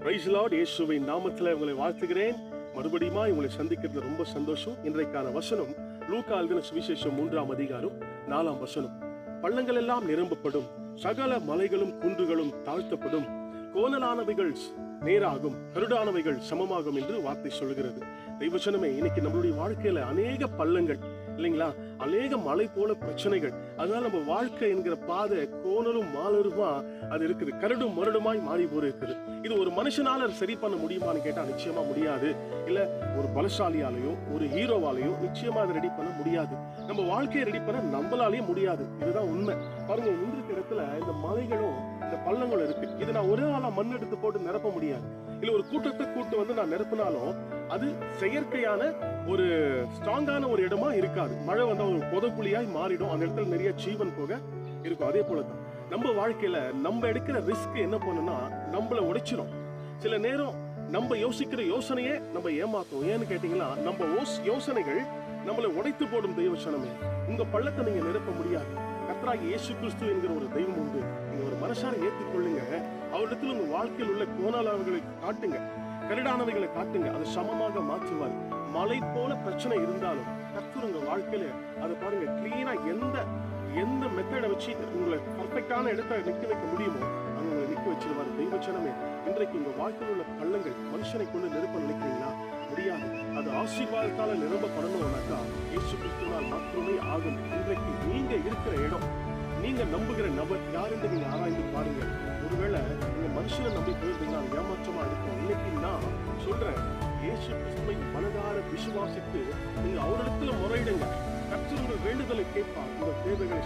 Price Lord. இயேசுவின் நாமத்தில் உங்களை வாழ்த்துகிறேன். மறுபடியும் உங்களை சந்திக்கிறது ரொம்ப சந்தோஷம். இன்றைக்கான வசனம் லூக்கா எழுதின சுவிசேஷம் 3ஆம் அதிகாரம் 4ஆம் வசனம். பள்ளங்கள் எல்லாம் நிரம்பப்படும், சகல மலைகளும் குன்றுகளும் தாழ்த்தப்படும், கோணலானவைகள் நேராகும், கருடானவைகள் சமமாகும் என்று வார்த்தை சொல்கிறது. தெய்வச்சனமே, இன்னைக்கு நம்மளுடைய வாழ்க்கையில அநேக பள்ளங்கள் இல்லைங்களா, அநேக மலை போல பிரச்சனைகள். அதனால நம்ம வாழ்க்கை என்கிற பாதை கோணலும் மாலருமா அது இருக்குது, கரடும் மரடுமாய் மாறி போய் இருக்குது. இது ஒரு மனுஷனால சரி பண்ண முடியுமான்னு கேட்டா நிச்சயமா முடியாது. இல்ல ஒரு பலசாலியாலையோ ஒரு ஹீரோவாலையோ நிச்சயமா அதை ரெடி பண்ண முடியாது. நம்ம வாழ்க்கையை ரெடி பண்ண நம்மளாலேயே முடியாது. இதுதான் உண்மை. பாருங்க, இன்றைக்கு இடத்துல இந்த மலைகளும் இந்த பள்ளங்களும் இருக்கு. இதை நான் ஒரே ஆளா மண் எடுத்து போட்டு நிரப்ப முடியாது. இல்ல ஒரு கூட்டத்தை கூட்டு வந்து நான் நிரப்பினாலும் அது செயற்கையான ஒரு ஸ்ட்ராங்கான ஒரு இடமா இருக்காது. மழை வந்தா ஒரு புதக்குழியாய் மாறிடும். அந்த இடத்துல நிறைய ஜீவன் போக இருக்கும். அதே போலதான் நம்ம வாழ்க்கையில நம்ம எடுக்கிற ரிஸ்க் என்ன பண்ணுனா நம்மள உடைச்சிடும். சில நேரம் நம்ம யோசிக்கிற யோசனையே நம்ம ஏமாத்தும். ஏன்னு கேட்டீங்கன்னா, நம்ம யோசனைகள் நம்மளை உடைத்து போடும். தெய்வச்சனமே, உங்க பள்ளத்தை நீங்க நிரப்ப முடியாது. கர்த்தராகிய இயேசு கிறிஸ்து என்கிற ஒரு தெய்வம் உண்டு. நீங்க ஒரு மனசார ஏற்றுக்கொள்ளுங்க. அவரிடத்துல உங்க வாழ்க்கையில் உள்ள கோணாளர்களை காட்டுங்க, கரடானவைகளை காட்டுங்க. அதை சமமாக மாற்றுவார். மலை போல பிரச்சனை இருந்தாலும் கர்த்தர் உங்க வாழ்க்கையில அதை பாருங்க, கிளீனா எந்த மெத்தடை வச்சு உங்களை பர்ஃபெக்டான இடத்தை நிக்க வைக்க முடியுமோ அங்க உங்களை நிக்க வச்சிருவாரு. தெய்வச்சனமே, இன்றைக்கு உங்க வாழ்க்கையில் உள்ள பள்ளங்கள் மனுஷனை கொண்டு நிரப்ப நினைக்கிறீங்களா? முடியாது. அது ஆசீர்வாதத்தால நிரம்பப்படணும்னாக்கா இயேசு கிறிஸ்துவால் மட்டுமே ஆகும். இன்றைக்கு நீங்க இருக்கிற இடம், நீங்க நம்புகிற நபர் யார் என்று நீங்க ஆராய்ந்து பாருங்க. ஒருவேளை நீங்க மனுஷனை நம்பி போயிருந்தீங்கன்னா ஏமாற்றமா இருக்கும். இன்னைக்கு நான் சொல்றேன், இயேசு கிறிஸ்துவை மனதார விசுவாசித்து நீங்க அவரிடத்துல முறையிடுங்க. கர்த்தர் உங்கள் வேண்டுதலை கேட்பார். உங்கள் தேவைகளை